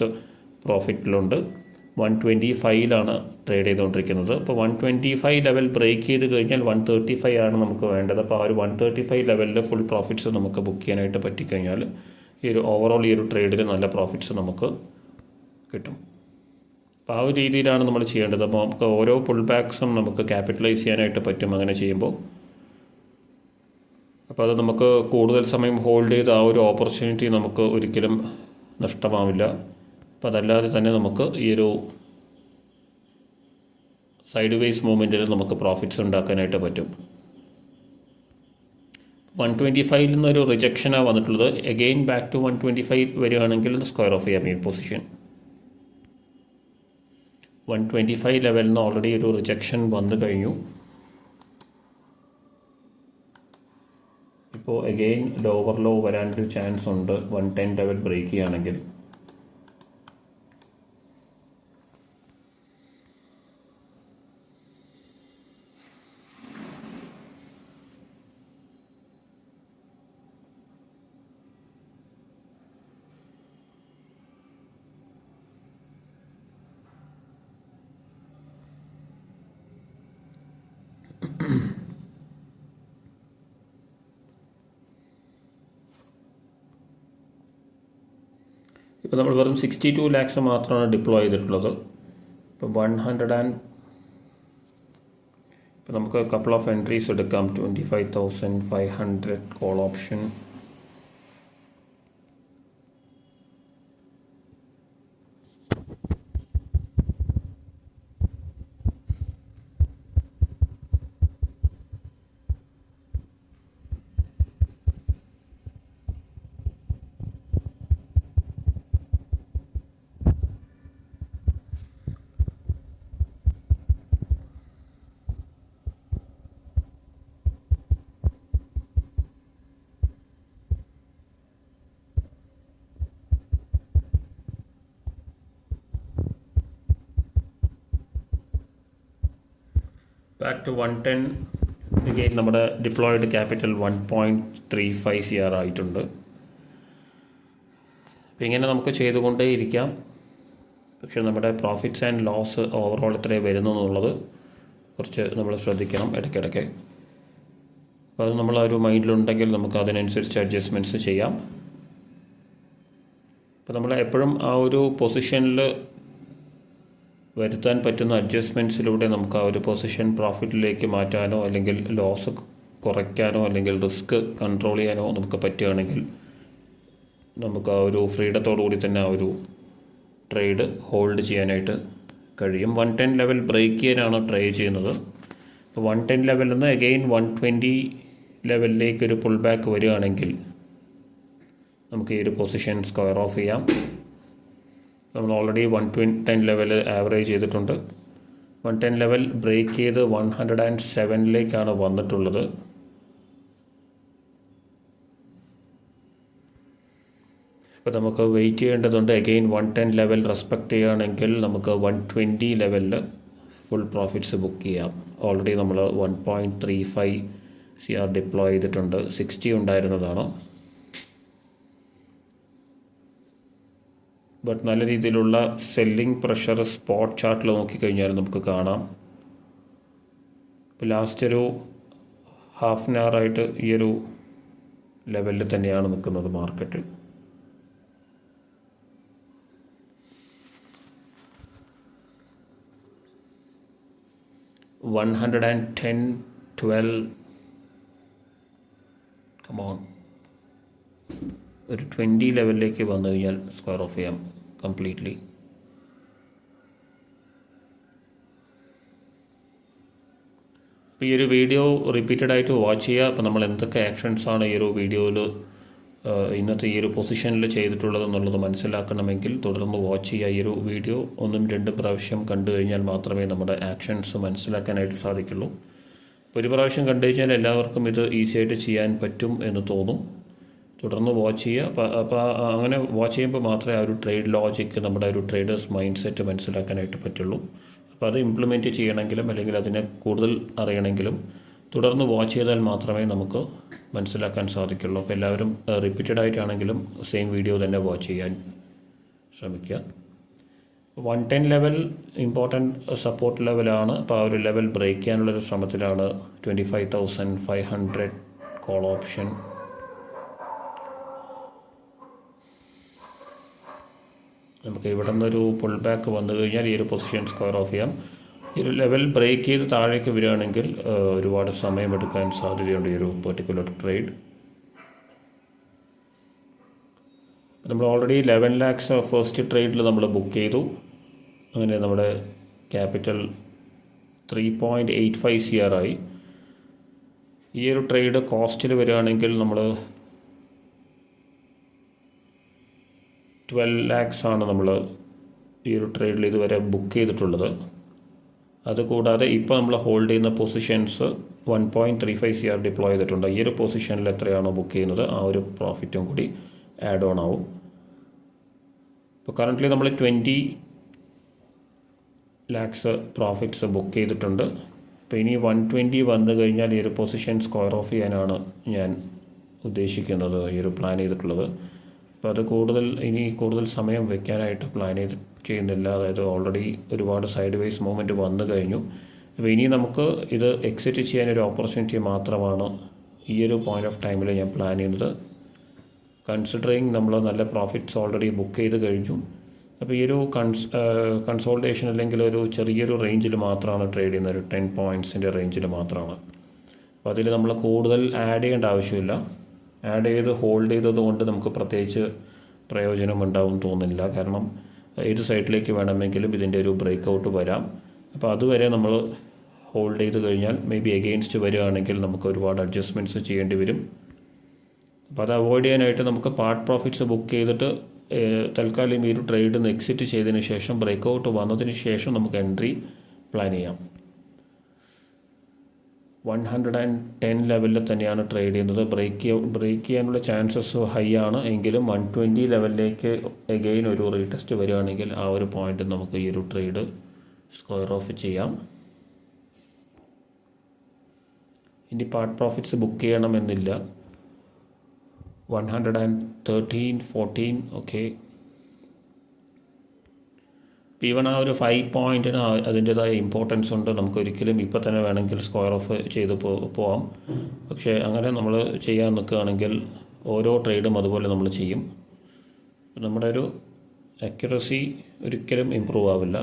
പ്രോഫിറ്റിലുണ്ട്. 125 ട്രേഡ് ചെയ്തുകൊണ്ടിരിക്കുന്നത്. അപ്പോൾ 125 ലെവൽ ബ്രേക്ക് ചെയ്ത് കഴിഞ്ഞാൽ 135 ആണ് നമുക്ക് വേണ്ടത്. അപ്പോൾ ആ ഒരു 135 ലെവലിൽ ഫുൾ പ്രോഫിറ്റ്സ് നമുക്ക് ബുക്ക് ചെയ്യാനായിട്ട് പറ്റിക്കഴിഞ്ഞാൽ ഈ ഒരു ഓവറോൾ ഈ ഒരു ട്രേഡിൽ നല്ല പ്രോഫിറ്റ്സ് നമുക്ക് കിട്ടും. അപ്പോൾ ആ ഒരു രീതിയിലാണ് നമ്മൾ ചെയ്യേണ്ടത്. അപ്പോൾ നമുക്ക് ഓരോ പുൾ ബാക്സും നമുക്ക് ക്യാപിറ്റലൈസ് ചെയ്യാനായിട്ട് പറ്റും അങ്ങനെ ചെയ്യുമ്പോൾ. അപ്പോൾ അത് നമുക്ക് കൂടുതൽ സമയം ഹോൾഡ് ചെയ്ത് ആ ഒരു ഓപ്പർച്യൂണിറ്റി നമുക്ക് ഒരിക്കലും നഷ്ടമാവില്ല. അപ്പോൾ അതല്ലാതെ തന്നെ നമുക്ക് ഈ ഒരു സൈഡ് വേസ് മൂവ്മെൻറ്റിൽ നമുക്ക് പ്രോഫിറ്റ്സ് ഉണ്ടാക്കാനായിട്ട് പറ്റും. 125 നിന്നൊരു റിജക്ഷനാണ് വന്നിട്ടുള്ളത്. അഗെയിൻ ബാക്ക് ടു 125 വരികയാണെങ്കിൽ സ്ക്വയർ ഓഫ് ചെയ്യാം ഈ പൊസിഷൻ. 125 ലെവലിൽ നിന്ന് ഓൾറെഡി ഒരു റിജക്ഷൻ വന്നു കഴിഞ്ഞു. ഇപ്പോൾ അഗെയിൻ ലോവർ ലോ വരാനൊരു ചാൻസ് ഉണ്ട് 110 ലെവൽ ബ്രേക്ക് ചെയ്യുകയാണെങ്കിൽ. ഇപ്പോൾ നമ്മൾ വെറും 62 lakhs മാത്രമാണ് ഡിപ്ലോയ് ചെയ്തിട്ടുള്ളത്. ഇപ്പോൾ ഇപ്പോൾ നമുക്ക് കപ്പിൾ ഓഫ് എൻട്രീസ് എടുക്കാം. 25,500 call option, back to 110. Again നമ്മുടെ ഡിപ്ലോയിഡ് ക്യാപിറ്റൽ 1.35 CR ആയിട്ടുണ്ട്. അപ്പോൾ ഇങ്ങനെ നമുക്ക് ചെയ്തുകൊണ്ടേയിരിക്കാം. പക്ഷേ നമ്മുടെ പ്രോഫിറ്റ്സ് ആൻഡ് ലോസ് ഓവറോൾ എത്രയും വരുന്നു എന്നുള്ളത് കുറച്ച് നമ്മൾ ശ്രദ്ധിക്കണം ഇടയ്ക്കിടയ്ക്ക്. അപ്പോൾ അത് നമ്മൾ ആ ഒരു മൈൻഡിലുണ്ടെങ്കിൽ നമുക്ക് അതിനനുസരിച്ച് അഡ്ജസ്റ്റ്മെൻറ്റ്സ് ചെയ്യാം. അപ്പോൾ നമ്മൾ എപ്പോഴും ആ ഒരു പൊസിഷനിൽ വരുത്താൻ പറ്റുന്ന അഡ്ജസ്റ്റ്മെൻറ്റ്സിലൂടെ നമുക്ക് ആ ഒരു പൊസിഷൻ പ്രോഫിറ്റിലേക്ക് മാറ്റാനോ അല്ലെങ്കിൽ ലോസ് കുറയ്ക്കാനോ അല്ലെങ്കിൽ റിസ്ക് കൺട്രോൾ ചെയ്യാനോ നമുക്ക് പറ്റുകയാണെങ്കിൽ നമുക്ക് ആ ഒരു ഫ്രീഡത്തോടു കൂടി തന്നെ ആ ഒരു ട്രേഡ് ഹോൾഡ് ചെയ്യാനായിട്ട് കഴിയും. 110 ലെവൽ ബ്രേക്ക് ചെയ്യാനാണ് ട്രൈ ചെയ്യുന്നത്. അപ്പോൾ 110 ലെവലിൽ നിന്ന് അഗെയിൻ 120 ലെവലിലേക്ക് ഒരു പുൾ ബാക്ക് വരികയാണെങ്കിൽ നമുക്ക് ഈ ഒരു പൊസിഷൻ സ്ക്വയർ ഓഫ് ചെയ്യാം. നമ്മൾ ഓൾറെഡി 110 ലെവൽ ആവറേജ് ചെയ്തിട്ടുണ്ട്. 110 ലെവൽ ബ്രേക്ക് ചെയ്ത് 107ലേക്കാണ് വന്നിട്ടുള്ളത്. അപ്പോൾ നമുക്ക് വെയിറ്റ് ചെയ്യേണ്ടതുണ്ട്. അഗെയിൻ 110 ലെവൽ റെസ്പെക്റ്റ് ചെയ്യുകയാണെങ്കിൽ നമുക്ക് 120 ലെവലിൽ ഫുൾ പ്രോഫിറ്റ്സ് ബുക്ക് ചെയ്യാം. ഓൾറെഡി നമ്മൾ 1.35 CR ഡിപ്ലോയ് ചെയ്തിട്ടുണ്ട്. 60 ഉണ്ടായിരുന്നതാണ്. ബട്ട് നല്ല രീതിയിലുള്ള സെല്ലിംഗ് പ്രഷർ സ്പോട്ട് ചാർട്ടിൽ നോക്കിക്കഴിഞ്ഞാൽ നമുക്ക് കാണാം. ഇപ്പോൾ ലാസ്റ്റ് ഒരു ഹാഫ് ആൻ അവർ ആയിട്ട് ഈ ഒരു ലെവലിൽ തന്നെയാണ് നിൽക്കുന്നത് മാർക്കറ്റ്. $110.12 കമോൺ, ഒരു 20 ലെവലിലേക്ക് വന്നു കഴിഞ്ഞാൽ സ്ക്വയർ ഓഫ് ചെയ്യാം കംപ്ലീറ്റ്ലി. അപ്പോൾ ഈ ഒരു വീഡിയോ റിപ്പീറ്റഡ് ആയിട്ട് വാച്ച് ചെയ്യുക. അപ്പോൾ നമ്മൾ എന്തൊക്കെ ആക്ഷൻസാണ് ഈ ഒരു വീഡിയോയിൽ ഇന്നത്തെ ഈ ഒരു പൊസിഷനിൽ ചെയ്തിട്ടുള്ളതെന്നുള്ളത് മനസ്സിലാക്കണമെങ്കിൽ തുടർന്ന് വാച്ച് ചെയ്യുക. ഈ ഒരു വീഡിയോ 1-2 പ്രാവശ്യം കണ്ടു കഴിഞ്ഞാൽ മാത്രമേ നമ്മുടെ ആക്ഷൻസ് മനസ്സിലാക്കാനായിട്ട് സാധിക്കുള്ളൂ. ഒരു പ്രാവശ്യം കണ്ടു കഴിഞ്ഞാൽ എല്ലാവർക്കും ഇത് ഈസി ആയിട്ട് ചെയ്യാൻ പറ്റും എന്ന് തോന്നും. തുടർന്ന് വാച്ച് ചെയ്യുക. അപ്പോൾ അങ്ങനെ വാച്ച് ചെയ്യുമ്പോൾ മാത്രമേ ആ ഒരു ട്രേഡ് ലോജിക്ക്, നമ്മുടെ ഒരു ട്രേഡേഴ്സ് മൈൻഡ് സെറ്റ് മനസ്സിലാക്കാനായിട്ട് പറ്റുള്ളൂ. അപ്പോൾ അത് ഇംപ്ലിമെൻറ്റ് ചെയ്യണമെങ്കിലും അല്ലെങ്കിൽ അതിനെ കൂടുതൽ അറിയണമെങ്കിലും തുടർന്ന് വാച്ച് ചെയ്താൽ മാത്രമേ നമുക്ക് മനസ്സിലാക്കാൻ സാധിക്കുള്ളൂ. അപ്പോൾ എല്ലാവരും റിപ്പീറ്റഡ് ആയിട്ടാണെങ്കിലും സെയിം വീഡിയോ തന്നെ വാച്ച് ചെയ്യാൻ ശ്രമിക്കുക. 110 ലെവൽ ഇമ്പോർട്ടൻറ്റ് സപ്പോർട്ട് ലെവലാണ്. അപ്പോൾ ആ ഒരു ലെവൽ ബ്രേക്ക് ചെയ്യാനുള്ളൊരു ശ്രമത്തിലാണ് 25,500 കോൾ ഓപ്ഷൻ. നമുക്ക് ഇവിടെ നിന്നൊരു പുൾ ബാക്ക് വന്നു കഴിഞ്ഞാൽ ഈ ഒരു പൊസിഷൻ സ്ക്വയർ ഓഫ് ചെയ്യാം. ഈ ഒരു ലെവൽ ബ്രേക്ക് ചെയ്ത് താഴേക്ക് വരികയാണെങ്കിൽ ഒരുപാട് സമയമെടുക്കാൻ സാധ്യതയുണ്ട് ഈ ഒരു പെർട്ടിക്കുലർ ട്രേഡ്. നമ്മൾ ഓൾറെഡി 11 lakhs ഫസ്റ്റ് ട്രേഡിൽ നമ്മൾ ബുക്ക് ചെയ്തു. അങ്ങനെ നമ്മുടെ ക്യാപിറ്റൽ 3.85 CR ആയി. ഈ ഒരു ട്രേഡ് കോസ്റ്റിൽ വരികയാണെങ്കിൽ നമ്മൾ 12 lakhs ആണ് നമ്മൾ ഈ ഒരു ട്രേഡിൽ ഇതുവരെ ബുക്ക് ചെയ്തിട്ടുള്ളത്. അതുകൂടാതെ ഇപ്പോൾ നമ്മൾ ഹോൾഡ് ചെയ്യുന്ന പൊസിഷൻസ് 1.35 CR ഡിപ്ലോയ് ചെയ്തിട്ടുണ്ട്. ഈ ഒരു പൊസിഷനിൽ എത്രയാണോ ബുക്ക് ചെയ്യുന്നത് ആ ഒരു പ്രോഫിറ്റും കൂടി ആഡ് ഓൺ ആവും. ഇപ്പോൾ കറൻ്റ്ലി നമ്മൾ 20 lakhs പ്രോഫിറ്റ്സ് ബുക്ക് ചെയ്തിട്ടുണ്ട്. അപ്പോൾ ഇനി 120 വന്നു കഴിഞ്ഞാൽ ഈ ഒരു പൊസിഷൻ സ്ക്വയർ ഓഫ് ചെയ്യാനാണ് ഞാൻ ഉദ്ദേശിക്കുന്നത്, ഈ ഒരു പ്ലാൻ ചെയ്തിട്ടുള്ളത്. അപ്പോൾ അത് കൂടുതൽ സമയം വെക്കാനായിട്ട് പ്ലാൻ ചെയ്യുന്നില്ല. അതായത് ഓൾറെഡി ഒരുപാട് സൈഡ് വേസ് മൂവ്മെൻറ്റ് വന്നു കഴിഞ്ഞു. അപ്പോൾ ഇനി നമുക്ക് ഇത് എക്സിറ്റ് ചെയ്യാനൊരു ഓപ്പർച്യൂണിറ്റി മാത്രമാണ് ഈ ഒരു പോയിൻ്റ് ഓഫ് ടൈമിൽ ഞാൻ പ്ലാൻ ചെയ്യുന്നത്. കൺസിഡറിങ് നമ്മൾ നല്ല പ്രോഫിറ്റ്സ് ഓൾറെഡി ബുക്ക് ചെയ്ത് കഴിഞ്ഞു. അപ്പോൾ ഈ ഒരു കൺസോൾട്ടേഷൻ അല്ലെങ്കിൽ ഒരു ചെറിയൊരു റേഞ്ചിൽ മാത്രമാണ് ട്രേഡ് ചെയ്യുന്നത്, ഒരു 10 points റേഞ്ചിൽ മാത്രമാണ്. അപ്പോൾ അതിൽ നമ്മൾ കൂടുതൽ ആഡ് ചെയ്യേണ്ട ആവശ്യമില്ല. ആഡ് ചെയ്ത് ഹോൾഡ് ചെയ്തത് കൊണ്ട് നമുക്ക് പ്രത്യേകിച്ച് പ്രയോജനം ഉണ്ടാവും തോന്നുന്നില്ല. കാരണം ഏത് സൈഡിലേക്ക് വേണമെങ്കിലും ഇതിൻ്റെ ഒരു ബ്രേക്ക് ഔട്ട് വരാം. അപ്പോൾ അതുവരെ നമ്മൾ ഹോൾഡ് ചെയ്ത് കഴിഞ്ഞാൽ മേ ബി എഗെയിൻസ്റ്റ് വരികയാണെങ്കിൽ നമുക്ക് ഒരുപാട് അഡ്ജസ്റ്റ്മെൻറ്റ്സ് ചെയ്യേണ്ടി വരും. അപ്പോൾ അത് അവോയ്ഡ് ചെയ്യാനായിട്ട് നമുക്ക് പാർട്ട് പ്രോഫിറ്റ്സ് ബുക്ക് ചെയ്തിട്ട് തൽക്കാലം ഈ ഒരു ട്രേഡിൽ നിന്ന് എക്സിറ്റ് ചെയ്തതിന് ശേഷം ബ്രേക്ക് ഔട്ട് വന്നതിന് ശേഷം നമുക്ക് എൻട്രി പ്ലാൻ ചെയ്യാം. 110 ലെവലിൽ തന്നെയാണ് ട്രേഡ് ചെയ്യുന്നത്. ബ്രേക്ക് ചെയ്യാനുള്ള ചാൻസസ് ഹൈ ആണ്. എങ്കിലും 120 ലെവലിലേക്ക് എഗെയിൻ ഒരു റീടെസ്റ്റ് വരികയാണെങ്കിൽ ആ ഒരു പോയിന്റ് നമുക്ക് ഈ ഒരു ട്രേഡ് സ്ക്വയർ ഓഫ് ചെയ്യാം. ഇനി പാർട്ട് പ്രോഫിറ്റ്സ് ബുക്ക് ചെയ്യണമെന്നില്ല. 113, 14 ഓക്കെ. ഈവൺ ആ ഒരു 5 പോയിൻറ്റിന് അതിൻ്റേതായ ഇമ്പോർട്ടൻസ് ഉണ്ട്. നമുക്ക് ഒരിക്കലും ഇപ്പോൾ തന്നെ വേണമെങ്കിൽ സ്ക്വയർ ഓഫ് ചെയ്ത് പോവാം. പക്ഷേ അങ്ങനെ നമ്മൾ ചെയ്യാൻ നിൽക്കുകയാണെങ്കിൽ ഓരോ ട്രേഡും അതുപോലെ നമ്മൾ ചെയ്യും. നമ്മുടെ ഒരു അക്യുറസി ഒരിക്കലും ഇമ്പ്രൂവ് ആവില്ല.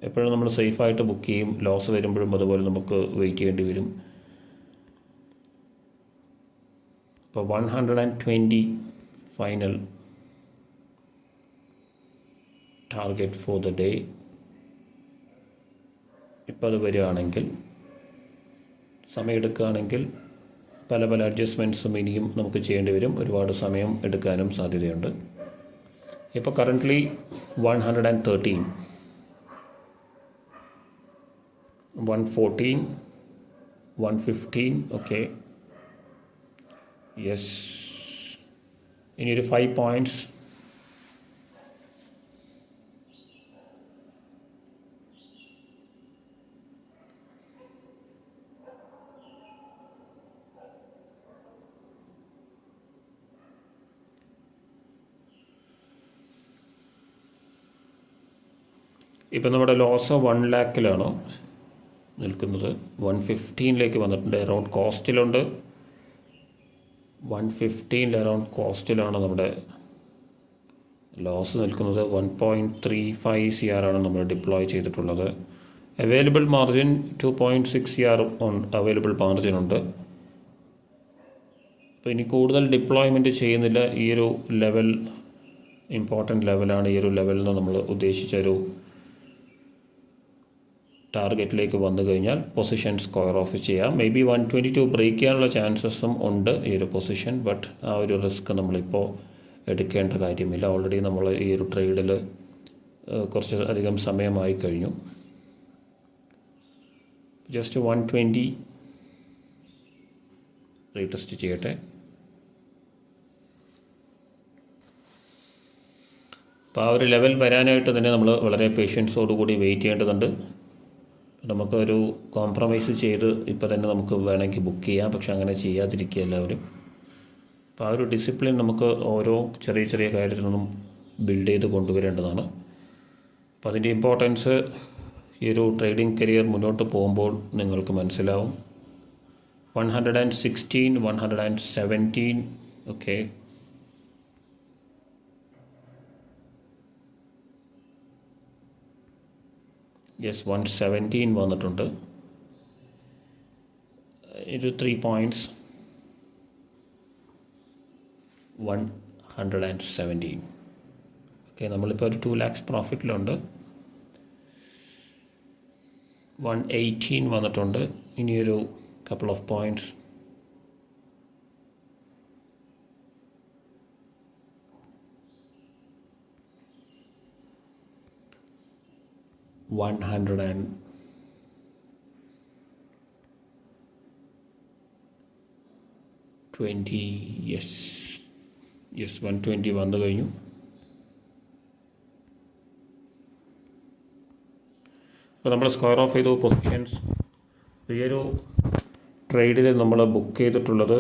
എപ്പോഴും നമ്മൾ സേഫായിട്ട് ബുക്ക് ചെയ്യും. ലോസ് വരുമ്പോഴും അതുപോലെ നമുക്ക് വെയിറ്റ് ചെയ്യേണ്ടി വരും. ഇപ്പോൾ 120 final target for the day. ഇപ്പോൾ അത് വരികയാണെങ്കിൽ, സമയമെടുക്കുകയാണെങ്കിൽ പല പല അഡ്ജസ്റ്റ്മെൻറ്റ്സും ഇനിയും നമുക്ക് ചെയ്യേണ്ടി വരും. ഒരുപാട് സമയം എടുക്കാനും സാധ്യതയുണ്ട്. ഇപ്പോൾ കറൻ്റ്ലി 113, 114, 115. Okay, yes. ഇനിയൊരു 5 പോയിൻറ്റ്സ്. ഇപ്പം നമ്മുടെ ലോസ് 1 ലാക്കിലാണ് നിൽക്കുന്നത്. 115 വന്നിട്ടുണ്ട്. അറൗണ്ട് കോസ്റ്റിലുണ്ട്. 115 അറൗണ്ട് കോസ്റ്റിലാണ് നമ്മുടെ ലോസ് നിൽക്കുന്നത്. 1.35 CR ആണ് നമ്മൾ ഡിപ്ലോയ് ചെയ്തിട്ടുള്ളത്. Available margin 2.6 CR available margin ഉണ്ട്. അപ്പോൾ ഇനി കൂടുതൽ ഡിപ്ലോയ്മെൻറ്റ് ചെയ്യുന്നില്ല. ഈ ഒരു ലെവൽ ഇമ്പോർട്ടൻ്റ് ലെവലാണ്. ഈ ഒരു ലെവലിൽ നിന്ന് നമ്മൾ ഉദ്ദേശിച്ചൊരു ടാർഗറ്റിലേക്ക് വന്നു കഴിഞ്ഞാൽ പൊസിഷൻ സ്ക്വയർ ഓഫ് ചെയ്യാം. മേ ബി 122 ബ്രേക്ക് ചെയ്യാനുള്ള ചാൻസസും ഉണ്ട് ഈ ഒരു പൊസിഷൻ. ബട്ട് ആ ഒരു റിസ്ക് നമ്മളിപ്പോൾ എടുക്കേണ്ട കാര്യമില്ല. ഓൾറെഡി നമ്മൾ ഈ ഒരു ട്രേഡിൽ കുറച്ച് അധികം സമയമായി കഴിഞ്ഞു. ജസ്റ്റ് 120 റീടെസ്റ്റ് ചെയ്യട്ടെ. അപ്പോൾ ആ ഒരു ലെവൽ വരാനായിട്ട് തന്നെ നമ്മൾ വളരെ പേഷ്യൻസോടുകൂടി വെയിറ്റ് ചെയ്യേണ്ടതുണ്ട്. നമുക്കൊരു കോംപ്രമൈസ് ചെയ്ത് ഇപ്പോൾ തന്നെ നമുക്ക് വേണമെങ്കിൽ ബുക്ക് ചെയ്യാം. പക്ഷെ അങ്ങനെ ചെയ്യാതിരിക്കുക എല്ലാവരും. അപ്പോൾ ആ ഒരു ഡിസിപ്ലിൻ നമുക്ക് ഓരോ ചെറിയ ചെറിയ കാര്യത്തിൽ നിന്നും ബിൽഡ് ചെയ്ത് കൊണ്ടുവരേണ്ടതാണ്. അപ്പോൾ അതിൻ്റെ ഇമ്പോർട്ടൻസ് ഈ ഒരു ട്രേഡിംഗ് കരിയർ മുന്നോട്ട് പോകുമ്പോൾ നിങ്ങൾക്ക് മനസ്സിലാവും. 116, 117. ഓക്കെ, യെസ്, 117 വന്നിട്ടുണ്ട്. ഒരു 3 പോയിൻറ്റ്സ്. 117. ഓക്കെ, നമ്മളിപ്പോൾ ഒരു 2 lakhs പ്രോഫിറ്റിലുണ്ട്. 118 വന്നിട്ടുണ്ട്. ഇനിയൊരു couple of points. 120. യെസ് 120 വന്നു കഴിഞ്ഞു. അപ്പോൾ നമ്മൾ സ്ക്വയർ ഓഫ് ചെയ്തു പൊസിഷൻസ്. ഈ ഒരു ട്രേഡിൽ നമ്മൾ ബുക്ക് ചെയ്തിട്ടുള്ളത്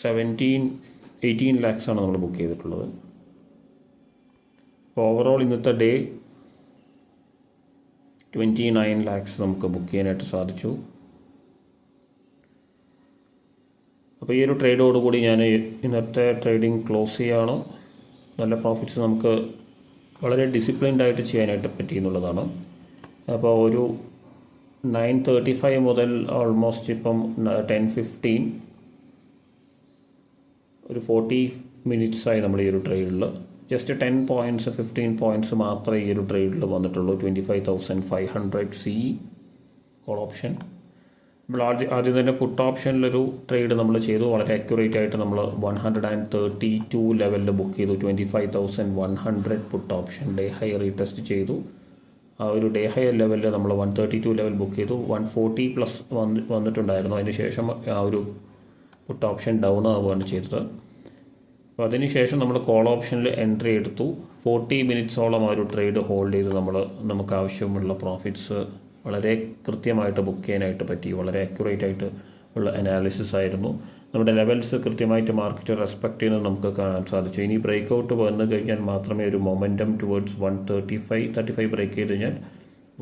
18 ലാക്സാണ് നമ്മൾ ബുക്ക് ചെയ്തിട്ടുള്ളത്. അപ്പോൾ ഓവറോൾ ഇന്നത്തെ ഡേ 29 ലാക്സ് നമുക്ക് ബുക്ക് ചെയ്യാനായിട്ട് സാധിച്ചു. അപ്പോൾ ഈ ഒരു ട്രേഡോടുകൂടി ഞാൻ ഇന്നത്തെ ട്രേഡിംഗ് ക്ലോസ് ചെയ്യുകയാണ്. നല്ല പ്രോഫിറ്റ്സ് നമുക്ക് വളരെ ഡിസിപ്ലിൻഡ് ആയിട്ട് ചെയ്യാനായിട്ട് പറ്റിയെന്നുള്ളതാണ്. അപ്പോൾ ഒരു 9:35 മുതൽ ഓൾമോസ്റ്റ് ഇപ്പം 10:15 ഒരു 40 മിനിറ്റ്സായി നമ്മൾ ഈ ഒരു ട്രേഡിൽ ജസ്റ്റ് 10 പോയിൻറ്റ്സ് 15 പോയിൻറ്റ്സ് മാത്രമേ ഈ ഒരു ട്രേഡിൽ വന്നിട്ടുള്ളൂ. 25,500 CE കോൾ ഓപ്ഷൻ. നമ്മൾ ആദ്യം തന്നെ പുട്ട് ഓപ്ഷനിലൊരു ട്രേഡ് നമ്മൾ ചെയ്തു. വളരെ അക്യുറേറ്റ് ആയിട്ട് നമ്മൾ 132 ലെവലിൽ ബുക്ക് ചെയ്തു. 25,100 puttu option day high retest ചെയ്തു. ആ ഒരു ഡേ ഹൈ ലെവലിൽ നമ്മൾ 132 ലെവൽ ബുക്ക് ചെയ്തു. 140 പ്ലസ് വന്നിട്ടുണ്ടായിരുന്നു. അതിന് ശേഷം ആ ഒരു പുട്ട് ഓപ്ഷൻ ഡൗൺ ആവുകയാണ് ചെയ്തത്. അപ്പോൾ അതിനുശേഷം നമ്മൾ കോൾ ഓപ്ഷനിൽ എൻട്രി എടുത്തു. 40 മിനിറ്റ്സോളം ആ ഒരു ട്രേഡ് ഹോൾഡ് ചെയ്ത് നമുക്ക് ആവശ്യമുള്ള പ്രോഫിറ്റ്സ് വളരെ കൃത്യമായിട്ട് ബുക്ക് ചെയ്യാനായിട്ട് പറ്റി. വളരെ അക്യുറേറ്റ് ആയിട്ട് ഉള്ള അനാലിസിസ് ആയിരുന്നു. നമ്മുടെ ലെവൽസ് കൃത്യമായിട്ട് മാർക്കറ്റ് റെസ്പെക്ട് ചെയ്യുന്നത് നമുക്ക് കാണാൻ സാധിച്ചു. ഇനി ബ്രേക്ക് ഔട്ട് വന്നു കഴിഞ്ഞാൽ മാത്രമേ ഒരു മൊമെൻറ്റം ടുവേർഡ്സ് 135 ബ്രേക്ക് ചെയ്ത് കഴിഞ്ഞാൽ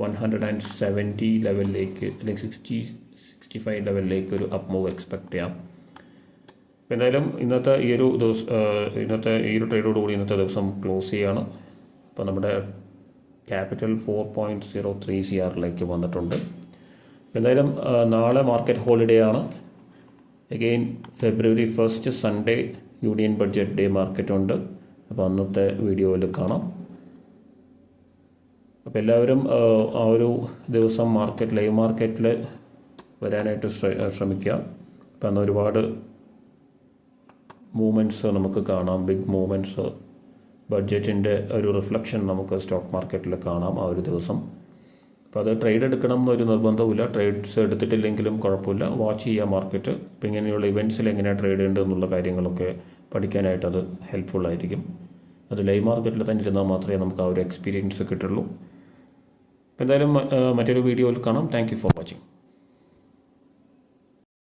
170 ലെവലിലേക്ക് അല്ലെങ്കിൽ 65 ലെവലിലേക്ക് ഒരു അപ്പ് മൂവ് എക്സ്പെക്ട് ചെയ്യാം. എന്തായാലും ഇന്നത്തെ ഈ ഒരു ട്രേഡോടുകൂടി ഇന്നത്തെ ദിവസം ക്ലോസ് ചെയ്യുകയാണ്. അപ്പോൾ നമ്മുടെ ക്യാപിറ്റൽ 4.03 CRലേക്ക് വന്നിട്ടുണ്ട്. എന്തായാലും നാളെ മാർക്കറ്റ് ഹോളിഡേ ആണ്. Again February 1st Sunday union budget day market ഉണ്ട്. അപ്പോൾ അന്നത്തെ വീഡിയോയിൽ കാണാം. അപ്പോൾ എല്ലാവരും ആ ഒരു ദിവസം ലൈവ് മാർക്കറ്റിൽ വരാനായിട്ട് ശ്രമിക്കുക. അപ്പോൾ അന്ന് ഒരുപാട് മൂവ്മെൻറ്റ്സ് നമുക്ക് കാണാം, ബിഗ് മൂവ്മെൻറ്റ്സ്, ബഡ്ജറ്റിൻ്റെ ഒരു റിഫ്ലക്ഷൻ നമുക്ക് സ്റ്റോക്ക് മാർക്കറ്റിൽ കാണാം ആ ഒരു ദിവസം. അപ്പോൾ അത് ട്രേഡ് എടുക്കണം എന്നൊരു നിർബന്ധവുമില്ല. ട്രേഡ്സ് എടുത്തിട്ടില്ലെങ്കിലും കുഴപ്പമില്ല, വാച്ച് ചെയ്യുക മാർക്കറ്റ്. ഇപ്പോൾ ഇങ്ങനെയുള്ള ഇവൻറ്റ്സിൽ എങ്ങനെയാണ് ട്രേഡ് ചെയ്യേണ്ടത് എന്നുള്ള കാര്യങ്ങളൊക്കെ പഠിക്കാനായിട്ട് അത് ഹെൽപ്ഫുള്ളായിരിക്കും. അത് ലൈവ് മാർക്കറ്റിൽ തന്നെ ഇരുന്നാൽ മാത്രമേ നമുക്ക് ആ ഒരു എക്സ്പീരിയൻസ് കിട്ടുള്ളൂ. എന്തായാലും മറ്റൊരു വീഡിയോയിൽ കാണാം. Thank you for watching.